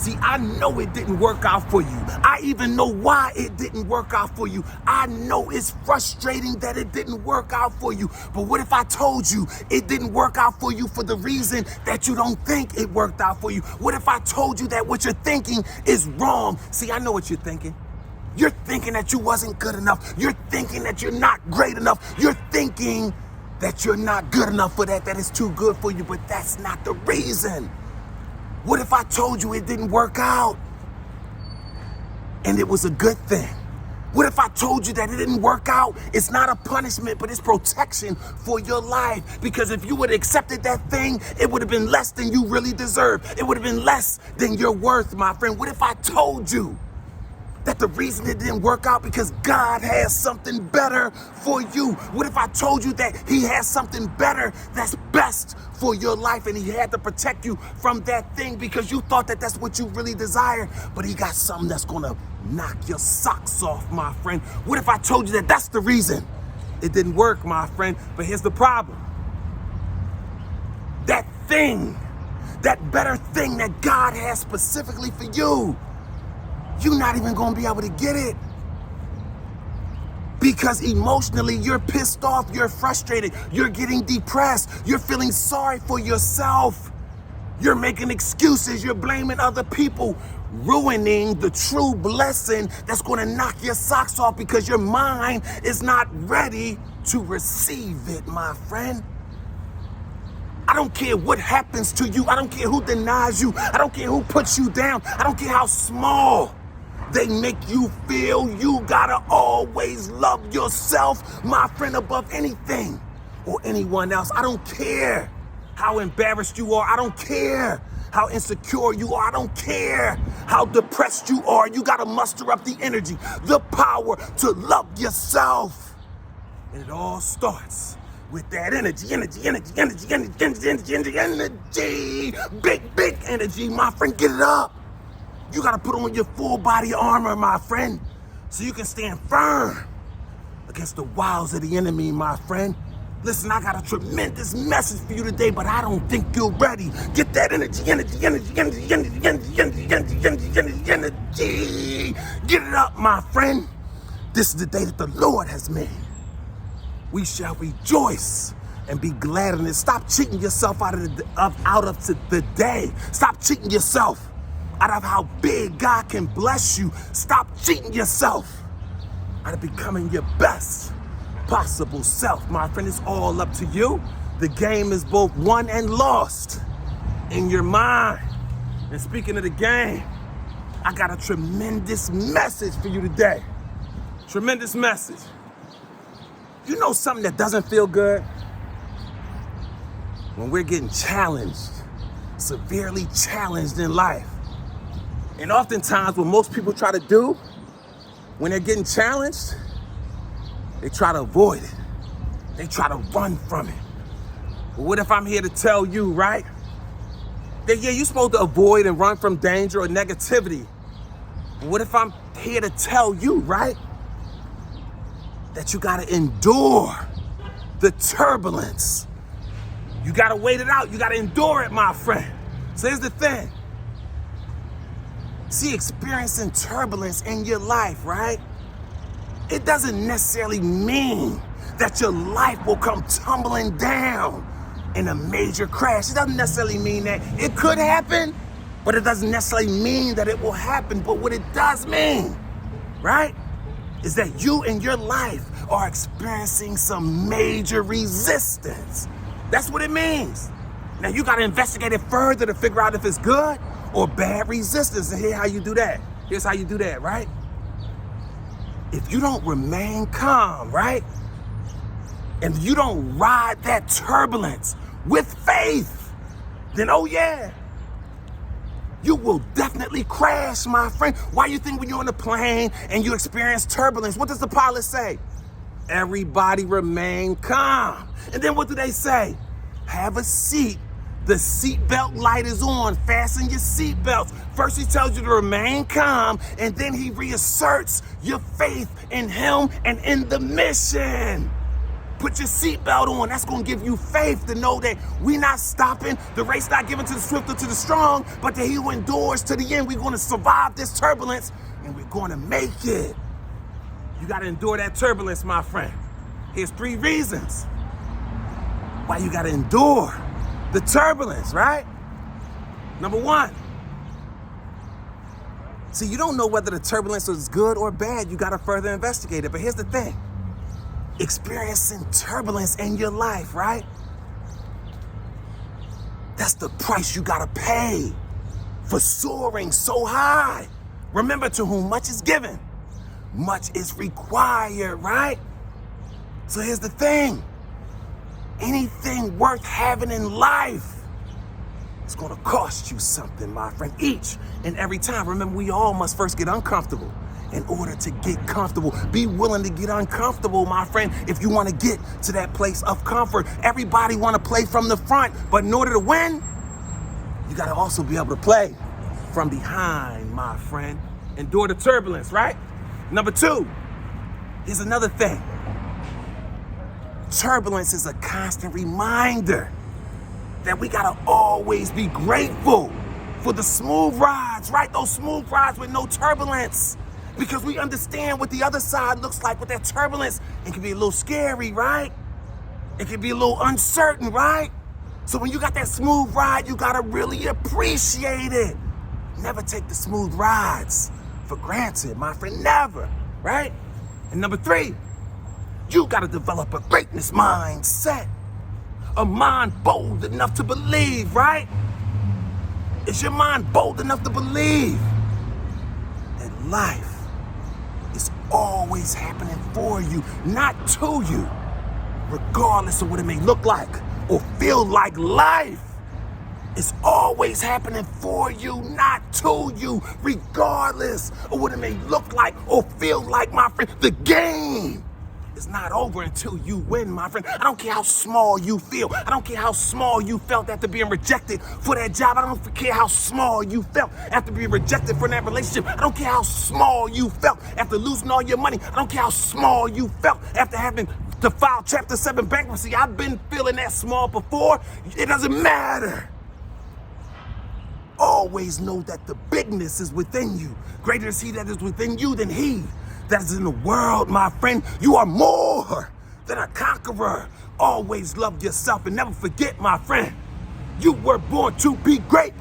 See, I know it didn't work out for you. I even know why it didn't work out for you. I know it's frustrating that it didn't work out for you. But what if I told you it didn't work out for you for the reason that you don't think it worked out for you? What if I told you that what you're thinking is wrong? See, I know what you're thinking. You're thinking that you wasn't good enough. You're thinking that you're not great enough. You're thinking that you're not good enough for that it's too good for you, but that's not the reason. What if I told you it didn't work out and it was a good thing? What if I told you that it didn't work out? It's not a punishment, but it's protection for your life. Because if you would have accepted that thing, it would have been less than you really deserve. It would have been less than your worth, my friend. What if I told you that the reason it didn't work out because God has something better for you? What if I told you that he has something better that's best for your life and he had to protect you from that thing because you thought that that's what you really desired, but he got something that's gonna knock your socks off, my friend? What if I told you that that's the reason it didn't work, my friend? But here's the problem. That thing, that better thing that God has specifically for you, you're not even gonna be able to get it because emotionally you're pissed off, you're frustrated, you're getting depressed, you're feeling sorry for yourself, you're making excuses, you're blaming other people, ruining the true blessing that's gonna knock your socks off because your mind is not ready to receive it, my friend. I don't care what happens to you. I don't care who denies you. I don't care who puts you down. I don't care how small they make you feel. You gotta always love yourself, my friend, above anything or anyone else. I don't care how embarrassed you are. I don't care how insecure you are. I don't care how depressed you are. You gotta muster up the energy, the power to love yourself. And it all starts with that energy, big energy, my friend. Get it up. You gotta put on your full body armor, my friend, so you can stand firm against the wiles of the enemy, my friend. Listen, I got a tremendous message for you today, but I don't think you're ready. Get that energy. Get it up, my friend. This is the day that the Lord has made. We shall rejoice and be glad in it. Stop cheating yourself out of the day. Stop cheating yourself out of how big God can bless you. Stop cheating yourself out of becoming your best possible self, my friend. It's all up to you. The game is both won and lost in your mind. And speaking of the game, I got a tremendous message for you today. Tremendous message. You know something that doesn't feel good? When we're getting challenged, severely challenged in life. And oftentimes what most people try to do when they're getting challenged, they try to avoid it. They try to run from it. But what if I'm here to tell you, right? That yeah, you're supposed to avoid and run from danger or negativity. But what if I'm here to tell you, right? That you gotta endure the turbulence. You gotta wait it out. You gotta endure it, my friend. So here's the thing. See, experiencing turbulence in your life, right? It doesn't necessarily mean that your life will come tumbling down in a major crash. It doesn't necessarily mean that. It could happen, but it doesn't necessarily mean that it will happen. But what it does mean, right, is that you in your life are experiencing some major resistance. That's what it means. Now you gotta investigate it further to figure out if it's good or bad resistance. And here's how you do that. Here's how you do that, right? If you don't remain calm, right? And you don't ride that turbulence with faith, then oh yeah, you will definitely crash, my friend. Why you think when you're on a plane and you experience turbulence, what does the pilot say? Everybody remain calm. And then what do they say? Have a seat. The seatbelt light is on. Fasten your seatbelts. First he tells you to remain calm, and then he reasserts your faith in him and in the mission. Put your seatbelt on. That's going to give you faith to know that we're not stopping. The race not given to the swift or to the strong, but that he who endures to the end. We're going to survive this turbulence, and we're going to make it. You got to endure that turbulence, my friend. Here's 3 reasons why you got to endure the turbulence, right? Number 1. See, you don't know whether the turbulence is good or bad. You got to further investigate it. But here's the thing. Experiencing turbulence in your life, right? That's the price you gotta pay for soaring so high. Remember, to whom much is given, much is required, right? So here's the thing. Anything worth having in life, it's gonna cost you something, my friend, each and every time. Remember, we all must first get uncomfortable in order to get comfortable. Be willing to get uncomfortable, my friend, if you want to get to that place of comfort. Everybody want to play from the front, but in order to win, you got to also be able to play from behind, my friend. Endure the turbulence, right? Number 2, here's another thing. Turbulence is a constant reminder that we got to always be grateful for the smooth rides, right? Those smooth rides with no turbulence. Because we understand what the other side looks like with that turbulence. It can be a little scary, right? It can be a little uncertain, right? So when you got that smooth ride, you gotta really appreciate it. Never take the smooth rides for granted, my friend, never, right? And number 3, you gotta develop a greatness mindset. A mind bold enough to believe, right? Is your mind bold enough to believe that life is always happening for you, not to you, regardless of what it may look like or feel like? Life is always happening for you, not to you, regardless of what it may look like or feel like, my friend. The game is not over until you win, my friend. I don't care how small you feel. I don't care how small you felt after being rejected for that job. I don't care how small you felt after being rejected from that relationship. I don't care how small you felt after losing all your money. I don't care how small you felt after having to file Chapter 7 bankruptcy. I've been feeling that small before. It doesn't matter. Always know that the bigness is within you. Greater is he that is within you than he that is in the world, my friend. You are more than a conqueror. Always love yourself and never forget, my friend, you were born to be great.